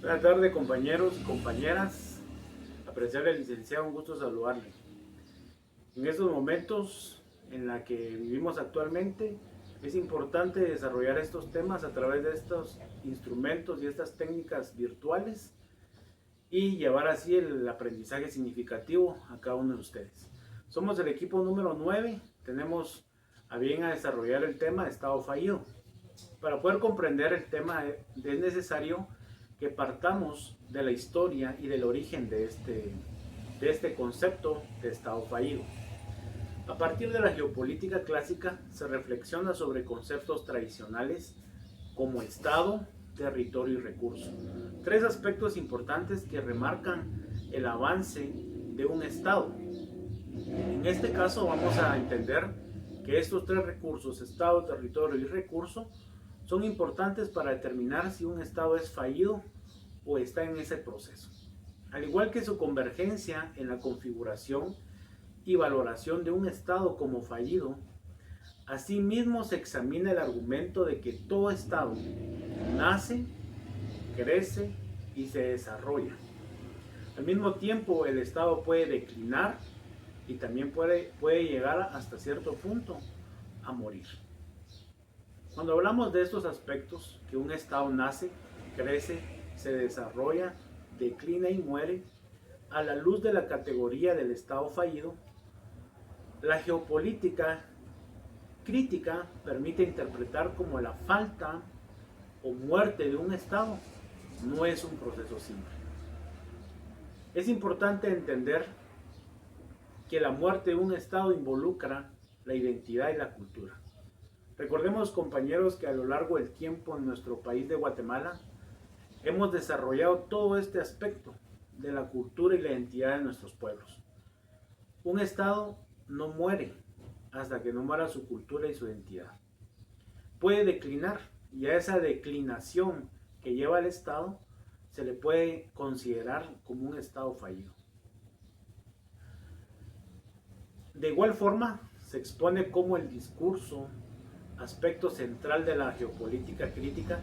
Buenas tardes, compañeros y compañeras. Apreciable licenciado, un gusto saludarle. En estos momentos en la que vivimos actualmente, es importante desarrollar estos temas a través de estos instrumentos y estas técnicas virtuales y llevar así el aprendizaje significativo a cada uno de ustedes. Somos el equipo número 9, tenemos a bien a desarrollar el tema Estado fallido. Para poder comprender el tema es necesario que partamos de la historia y del origen de este concepto de Estado fallido. A partir de la geopolítica clásica se reflexiona sobre conceptos tradicionales como Estado, territorio y recurso. Tres aspectos importantes que remarcan el avance de un Estado. En este caso vamos a entender que estos tres recursos, Estado, territorio y recurso, son importantes para determinar si un Estado es fallido o está en ese proceso. Al igual que su convergencia en la configuración y valoración de un Estado como fallido, asimismo se examina el argumento de que todo Estado nace, crece y se desarrolla. Al mismo tiempo, el Estado puede declinar y también puede llegar hasta cierto punto a morir. Cuando hablamos de estos aspectos, que un Estado nace, crece, se desarrolla, declina y muere, a la luz de la categoría del Estado fallido, la geopolítica crítica permite interpretar como la falta o muerte de un Estado no es un proceso simple. Es importante entender que la muerte de un Estado involucra la identidad y la cultura. Recordemos, compañeros, que a lo largo del tiempo en nuestro país de Guatemala hemos desarrollado todo este aspecto de la cultura y la identidad de nuestros pueblos. Un Estado no muere hasta que no muera su cultura y su identidad. Puede declinar y a esa declinación que lleva el Estado se le puede considerar como un Estado fallido. De igual forma, se expone cómo el discurso, aspecto central de la geopolítica crítica,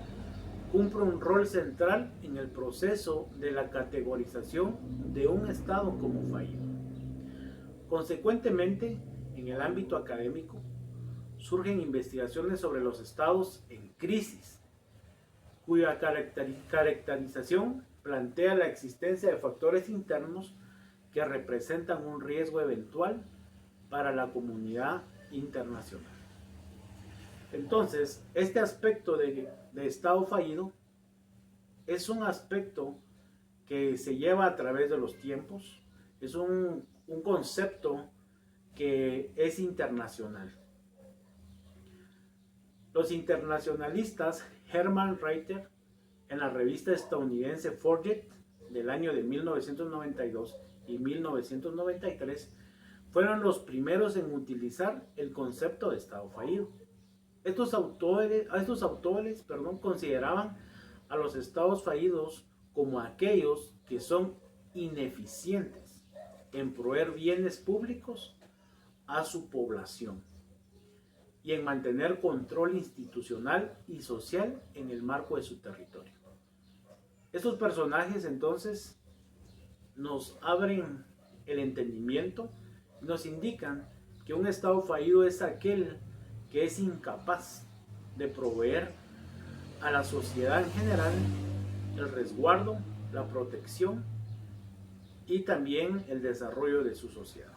cumple un rol central en el proceso de la categorización de un Estado como fallido. Consecuentemente, en el ámbito académico, surgen investigaciones sobre los estados en crisis, cuya caracterización plantea la existencia de factores internos que representan un riesgo eventual para la comunidad internacional. Entonces, este aspecto de Estado fallido es un aspecto que se lleva a través de los tiempos, es un concepto que es internacional. Los internacionalistas Hermann Reiter, en la revista estadounidense Forget del año de 1992 y 1993, fueron los primeros en utilizar el concepto de Estado fallido. Estos autores consideraban a los estados fallidos como aquellos que son ineficientes en proveer bienes públicos a su población y en mantener control institucional y social en el marco de su territorio. Estos personajes entonces nos abren el entendimiento, nos indican que un estado fallido es aquel que es incapaz de proveer a la sociedad en general el resguardo, la protección y también el desarrollo de su sociedad.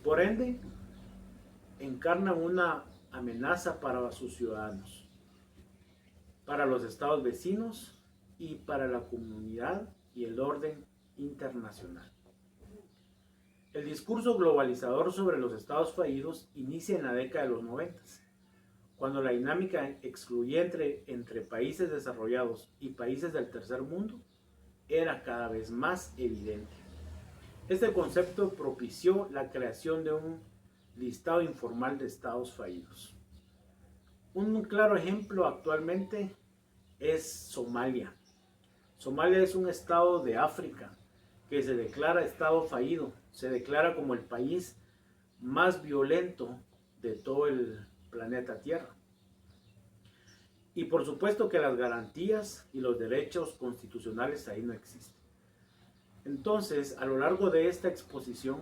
Por ende, encarnan una amenaza para sus ciudadanos, para los estados vecinos y para la comunidad y el orden internacional. El discurso globalizador sobre los estados fallidos inicia en la década de los 90, cuando la dinámica excluyente entre países desarrollados y países del tercer mundo era cada vez más evidente. Este concepto propició la creación de un listado informal de estados fallidos. Un claro ejemplo actualmente es Somalia. Somalia es un estado de África que se declara estado fallido, se declara como el país más violento de todo el planeta Tierra. Y por supuesto que las garantías y los derechos constitucionales ahí no existen. Entonces, a lo largo de esta exposición,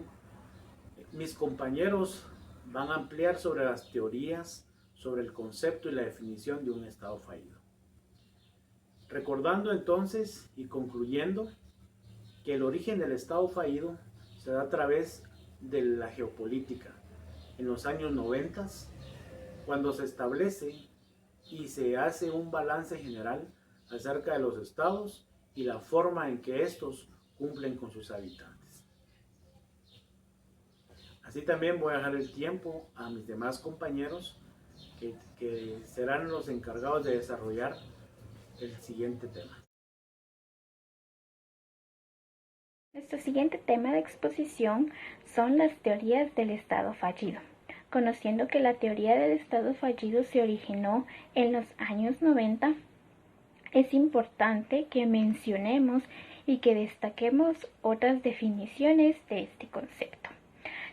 mis compañeros van a ampliar sobre las teorías, sobre el concepto y la definición de un Estado fallido. Recordando entonces y concluyendo que el origen del Estado fallido se da a través de la geopolítica. En los años 90, cuando se establece y se hace un balance general acerca de los estados y la forma en que estos cumplen con sus habitantes. Así también voy a dejar el tiempo a mis demás compañeros que serán los encargados de desarrollar el siguiente tema. Nuestro siguiente tema de exposición son las teorías del Estado fallido. Conociendo que la teoría del Estado fallido se originó en los años 90, es importante que mencionemos y que destaquemos otras definiciones de este concepto.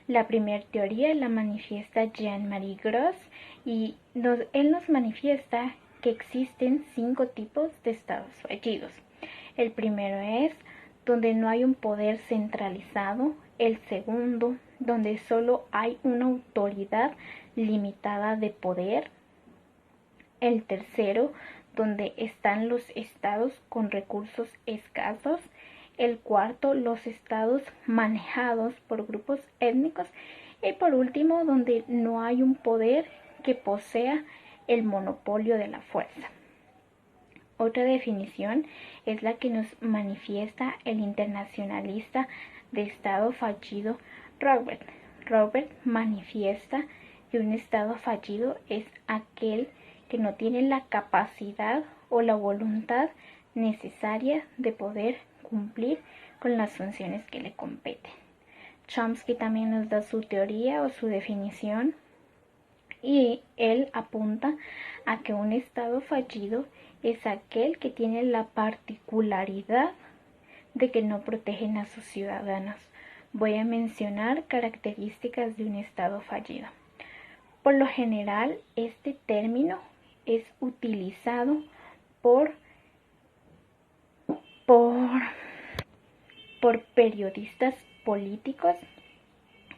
La primera teoría la manifiesta Jean-Marie Gros y él nos manifiesta que existen 5 tipos de estados fallidos. El primero es donde no hay un poder centralizado. El segundo, donde solo hay una autoridad limitada de poder. El tercero, donde están los estados con recursos escasos. El cuarto, los estados manejados por grupos étnicos. Y por último, donde no hay un poder que posea el monopolio de la fuerza. Otra definición es la que nos manifiesta el internacionalista de Estado fallido Robert. Robert manifiesta que un Estado fallido es aquel que no tiene la capacidad o la voluntad necesaria de poder cumplir con las funciones que le competen. Chomsky también nos da su teoría o su definición y él apunta a que un Estado fallido es aquel que tiene la particularidad de que no protegen a sus ciudadanos. Voy a mencionar características de un Estado fallido. Por lo general, este término es utilizado por periodistas políticos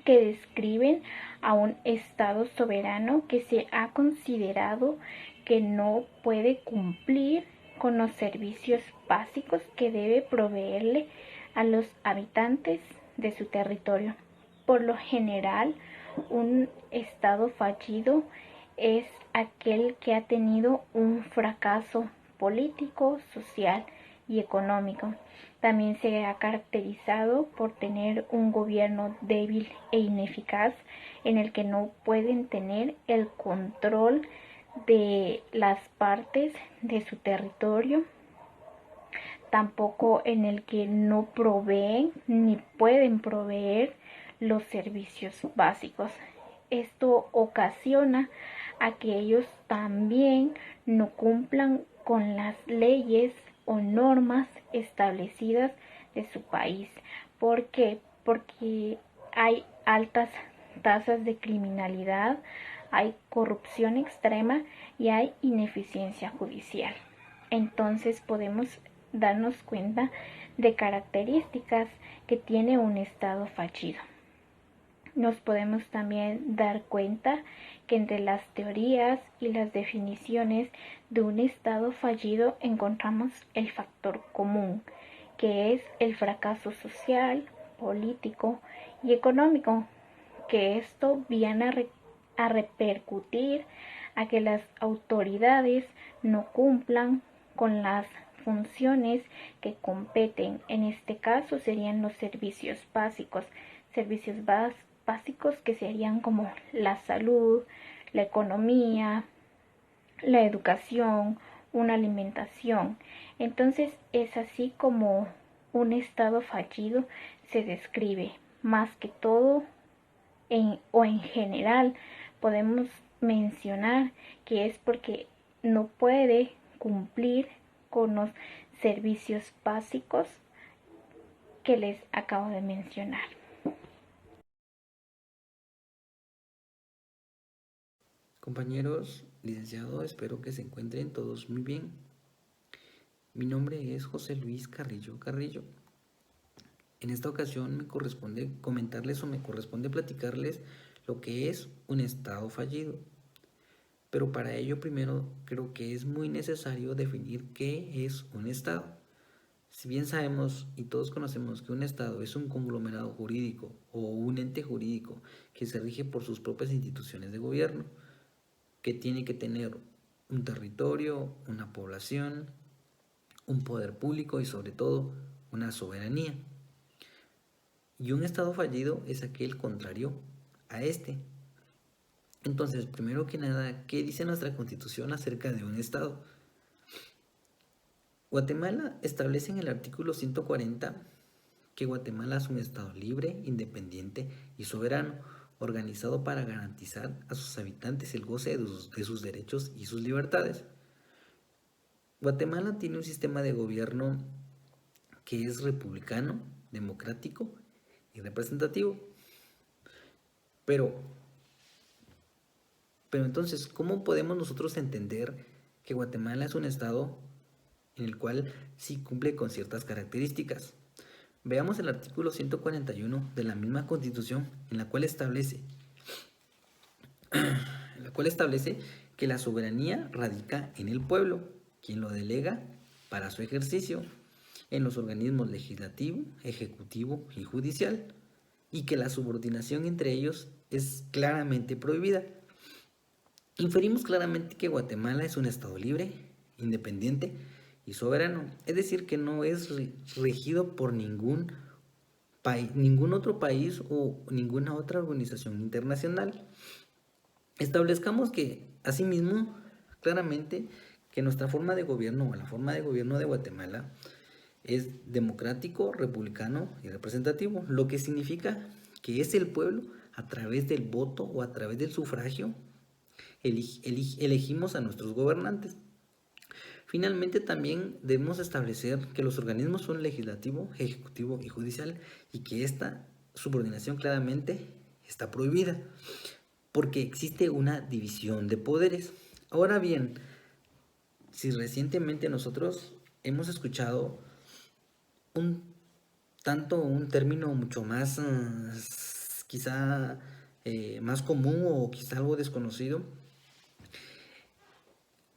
que describen a un Estado soberano que se ha considerado que no puede cumplir con los servicios básicos que debe proveerle a los habitantes de su territorio. Por lo general, un Estado fallido es aquel que ha tenido un fracaso político, social y económico. También se ha caracterizado por tener un gobierno débil e ineficaz en el que no pueden tener el control de las partes de su territorio, tampoco en el que no proveen ni pueden proveer los servicios básicos. Esto ocasiona a que ellos también no cumplan con las leyes o normas establecidas de su país. ¿Por qué? Porque hay altas tasas de criminalidad, hay corrupción extrema y hay ineficiencia judicial. Entonces podemos darnos cuenta de características que tiene un Estado fallido. Nos podemos también dar cuenta que entre las teorías y las definiciones de un Estado fallido encontramos el factor común, que es el fracaso social, político y económico, que esto viene a repercutir a que las autoridades no cumplan con las funciones que competen. En este caso serían los servicios básicos, básicos que serían como la salud, la economía, la educación, una alimentación. Entonces es así como un Estado fallido se describe. Más que todo en general podemos mencionar que es porque no puede cumplir con los servicios básicos que les acabo de mencionar. Compañeros, licenciado, espero que se encuentren todos muy bien. Mi nombre es José Luis Carrillo Carrillo. En esta ocasión me corresponde comentarles o me corresponde platicarles lo que es un estado fallido. Pero para ello primero creo que es muy necesario definir qué es un estado. Si bien sabemos y todos conocemos que un estado es un conglomerado jurídico o un ente jurídico que se rige por sus propias instituciones de gobierno, que tiene que tener un territorio, una población, un poder público y sobre todo una soberanía. Y un estado fallido es aquel contrario a este. Entonces, primero que nada, ¿qué dice nuestra Constitución acerca de un estado? Guatemala establece en el artículo 140 que Guatemala es un estado libre, independiente y soberano, organizado para garantizar a sus habitantes el goce de sus derechos y sus libertades. Guatemala tiene un sistema de gobierno que es republicano, democrático y representativo. Pero entonces, ¿cómo podemos nosotros entender que Guatemala es un estado en el cual sí cumple con ciertas características? Veamos el artículo 141 de la misma Constitución, en la cual establece que la soberanía radica en el pueblo, quien lo delega para su ejercicio en los organismos legislativo, ejecutivo y judicial, y que la subordinación entre ellos es claramente prohibida. Inferimos claramente que Guatemala es un estado libre, independiente y soberano, es decir, que no es regido por ningún otro país o ninguna otra organización internacional. Establezcamos que, asimismo, claramente que nuestra forma de gobierno o la forma de gobierno de Guatemala es democrático, republicano y representativo, lo que significa que es el pueblo a través del voto o a través del sufragio elegimos a nuestros gobernantes. Finalmente, también debemos establecer que los organismos son legislativo, ejecutivo y judicial y que esta subordinación claramente está prohibida porque existe una división de poderes. Ahora bien, si recientemente nosotros hemos escuchado un término mucho más quizá más común o quizá algo desconocido,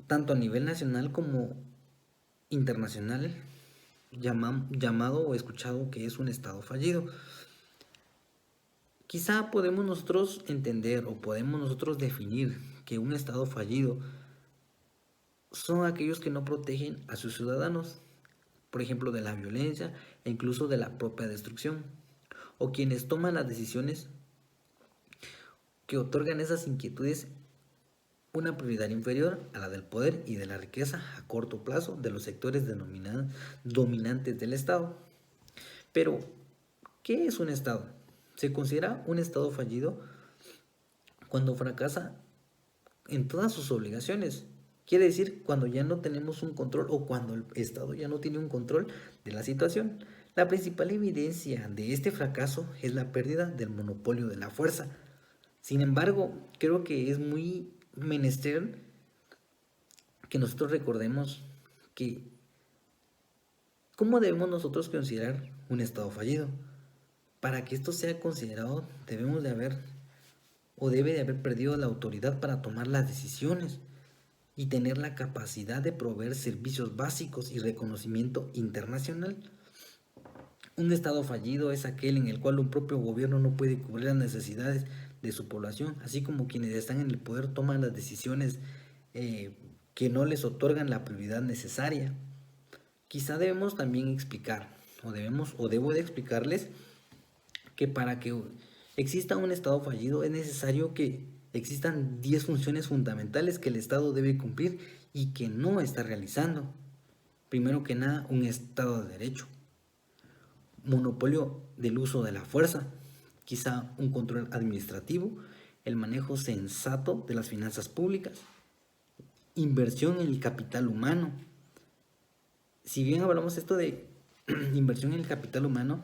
tanto a nivel nacional como internacional, llamado o escuchado que es un estado fallido. Quizá podemos nosotros entender o podemos nosotros definir que un estado fallido son aquellos que no protegen a sus ciudadanos, por ejemplo, de la violencia e incluso de la propia destrucción, o quienes toman las decisiones que otorgan esas inquietudes una prioridad inferior a la del poder y de la riqueza a corto plazo de los sectores dominantes del Estado. Pero, ¿qué es un Estado? Se considera un Estado fallido cuando fracasa en todas sus obligaciones. Quiere decir cuando ya no tenemos un control o cuando el Estado ya no tiene un control de la situación. La principal evidencia de este fracaso es la pérdida del monopolio de la fuerza. Sin embargo, creo que es muy menester que nosotros recordemos que ¿cómo debemos nosotros considerar un estado fallido? Para que esto sea considerado debemos de haber o debe de haber perdido la autoridad para tomar las decisiones y tener la capacidad de proveer servicios básicos y reconocimiento internacional. Un estado fallido es aquel en el cual un propio gobierno no puede cubrir las necesidades de su población, así como quienes están en el poder toman las decisiones que no les otorgan la prioridad necesaria. Quizá debemos también explicar, o debo de explicarles que para que exista un estado fallido es necesario que existan 10 funciones fundamentales que el Estado debe cumplir y que no está realizando. Primero que nada, un Estado de Derecho, monopolio del uso de la fuerza, quizá un control administrativo, el manejo sensato de las finanzas públicas, inversión en el capital humano. Si bien hablamos esto de inversión en el capital humano,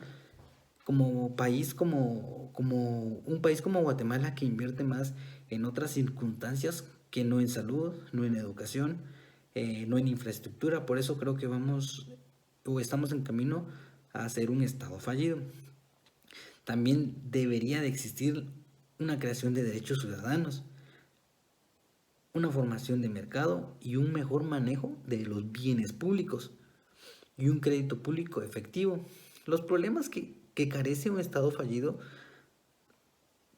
como un país como Guatemala que invierte más en otras circunstancias que no en salud, no en educación, no en infraestructura. Por eso creo que vamos o estamos en camino a ser un estado fallido. También debería de existir una creación de derechos ciudadanos, una formación de mercado y un mejor manejo de los bienes públicos y un crédito público efectivo. Los problemas que carece un estado fallido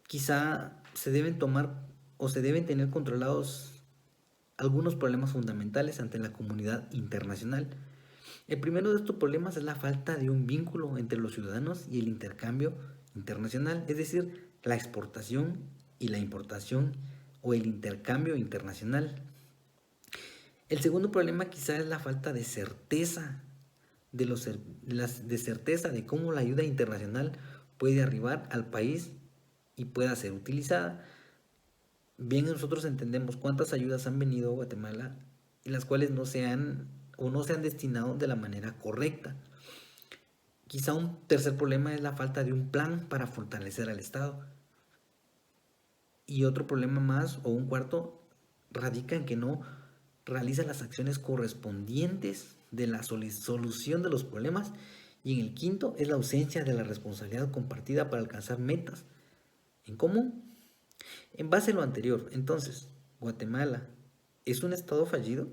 quizá se deben tomar o se deben tener controlados algunos problemas fundamentales ante la comunidad internacional. El primero de estos problemas es la falta de un vínculo entre los ciudadanos y el intercambio internacional, es decir, la exportación y la importación o el intercambio internacional. El segundo problema quizá es la falta de certeza de certeza de cómo la ayuda internacional puede arribar al país y pueda ser utilizada. Bien, nosotros entendemos cuántas ayudas han venido a Guatemala y las cuales no se han destinado de la manera correcta. Quizá un tercer problema es la falta de un plan para fortalecer al Estado. Y otro problema más, o un cuarto, radica en que no realiza las acciones correspondientes de la solución de los problemas. Y en el quinto es la ausencia de la responsabilidad compartida para alcanzar metas en común. En base a lo anterior, entonces, ¿Guatemala es un estado fallido?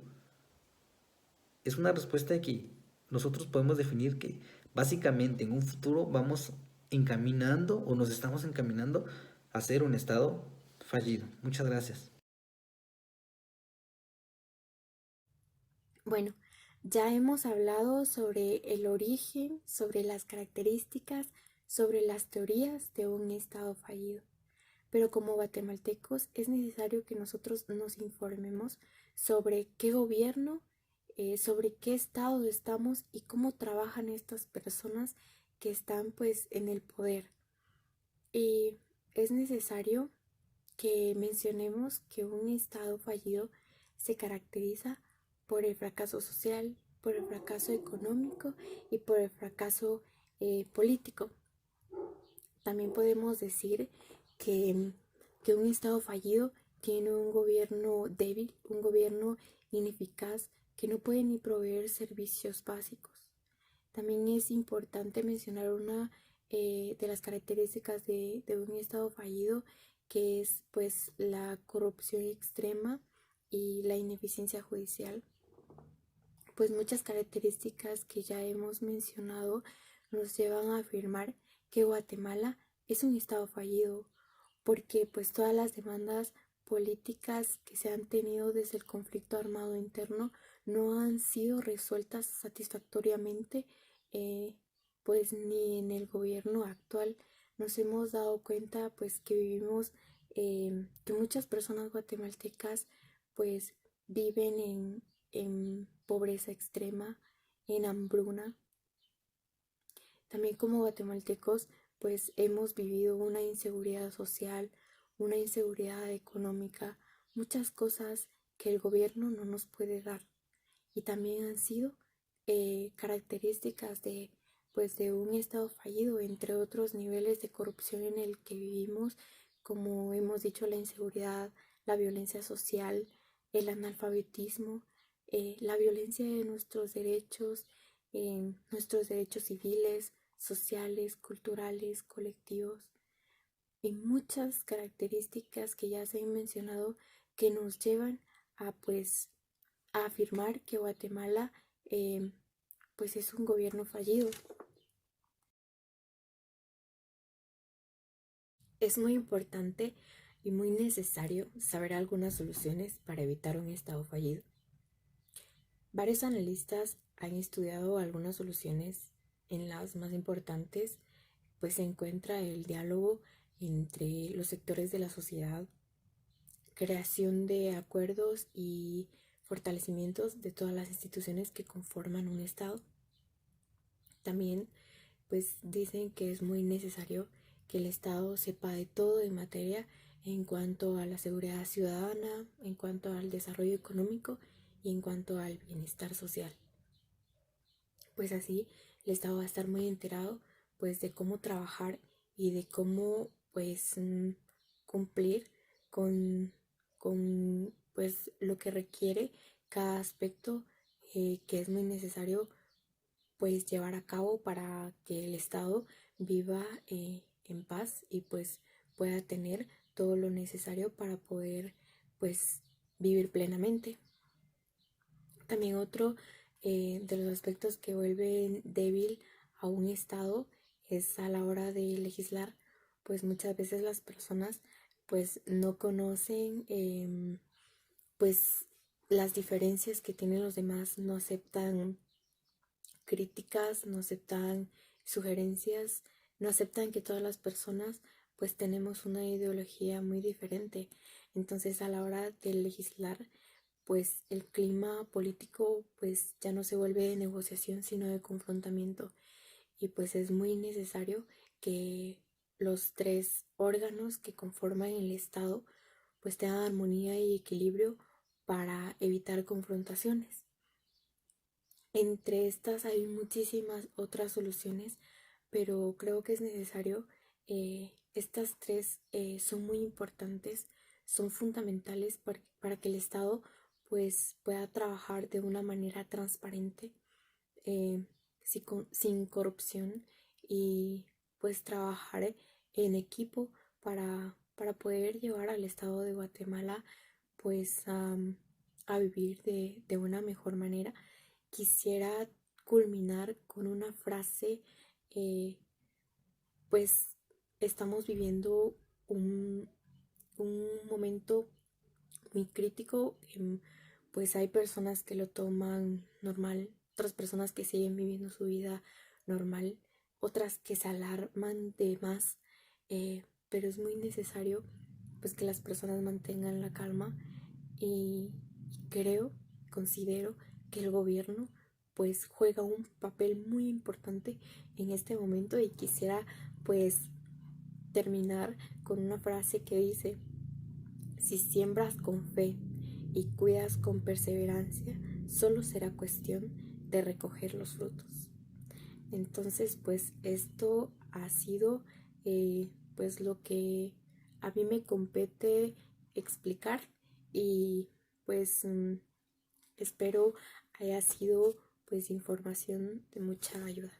Es una respuesta que nosotros podemos definir que básicamente en un futuro vamos encaminando o nos estamos encaminando a ser un estado fallido. Muchas gracias. Bueno, ya hemos hablado sobre el origen, sobre las características, sobre las teorías de un estado fallido. Pero como guatemaltecos es necesario que nosotros nos informemos sobre qué gobierno, sobre qué estado estamos y cómo trabajan estas personas que están pues en el poder. Y es necesario que mencionemos que un estado fallido se caracteriza por el fracaso social, por el fracaso económico y por el fracaso político. También podemos decir que, que un estado fallido tiene un gobierno débil, un gobierno ineficaz que no puede ni proveer servicios básicos. También es importante mencionar una de las características de un estado fallido, que es pues la corrupción extrema y la ineficiencia judicial. Pues muchas características que ya hemos mencionado nos llevan a afirmar que Guatemala es un estado fallido, porque pues todas las demandas políticas que se han tenido desde el conflicto armado interno no han sido resueltas satisfactoriamente, pues ni en el gobierno actual. Nos hemos dado cuenta pues que vivimos, que muchas personas guatemaltecas pues viven en pobreza extrema, en hambruna. También como guatemaltecos pues hemos vivido una inseguridad social, una inseguridad económica, muchas cosas que el gobierno no nos puede dar. Y también han sido características pues, de un estado fallido, entre otros niveles de corrupción en el que vivimos, como hemos dicho, la inseguridad, la violencia social, el analfabetismo, la violencia de nuestros derechos civiles, sociales, culturales, colectivos, y muchas características que ya se han mencionado que nos llevan a pues a afirmar que Guatemala pues es un gobierno fallido. Es muy importante y muy necesario saber algunas soluciones para evitar un estado fallido. Varios analistas han estudiado algunas soluciones. En las más importantes pues se encuentra el diálogo entre los sectores de la sociedad, creación de acuerdos y fortalecimientos de todas las instituciones que conforman un Estado. También pues dicen que es muy necesario que el Estado sepa de todo en materia en cuanto a la seguridad ciudadana, en cuanto al desarrollo económico y en cuanto al bienestar social. Pues así el Estado va a estar muy enterado pues de cómo trabajar y de cómo pues cumplir con pues lo que requiere cada aspecto que es muy necesario pues llevar a cabo para que el Estado viva en paz y pues pueda tener todo lo necesario para poder pues vivir plenamente. También otro de los aspectos que vuelven débil a un Estado es a la hora de legislar, pues muchas veces las personas pues no conocen pues las diferencias que tienen los demás, no aceptan críticas, no aceptan sugerencias, no aceptan que todas las personas pues tenemos una ideología muy diferente. Entonces a la hora de legislar pues el clima político pues ya no se vuelve de negociación sino de confrontamiento y pues es muy necesario que los tres órganos que conforman el Estado pues tengan armonía y equilibrio para evitar confrontaciones. Entre estas hay muchísimas otras soluciones, pero creo que es necesario, estas tres son muy importantes, son fundamentales para que el Estado pues pueda trabajar de una manera transparente, eh, sin corrupción y pues trabajar en equipo para poder llevar al Estado de Guatemala pues a vivir de una mejor manera. Quisiera culminar con una frase, pues estamos viviendo un, un momento muy crítico, pues hay personas que lo toman normal, otras personas que siguen viviendo su vida normal, otras que se alarman de más, pero es muy necesario pues que las personas mantengan la calma y creo, considero que el gobierno pues juega un papel muy importante en este momento y quisiera pues terminar con una frase que dice: si siembras con fe y cuidas con perseverancia, solo será cuestión de recoger los frutos. Entonces, pues esto ha sido pues lo que a mí me compete explicar y pues espero haya sido pues información de mucha ayuda.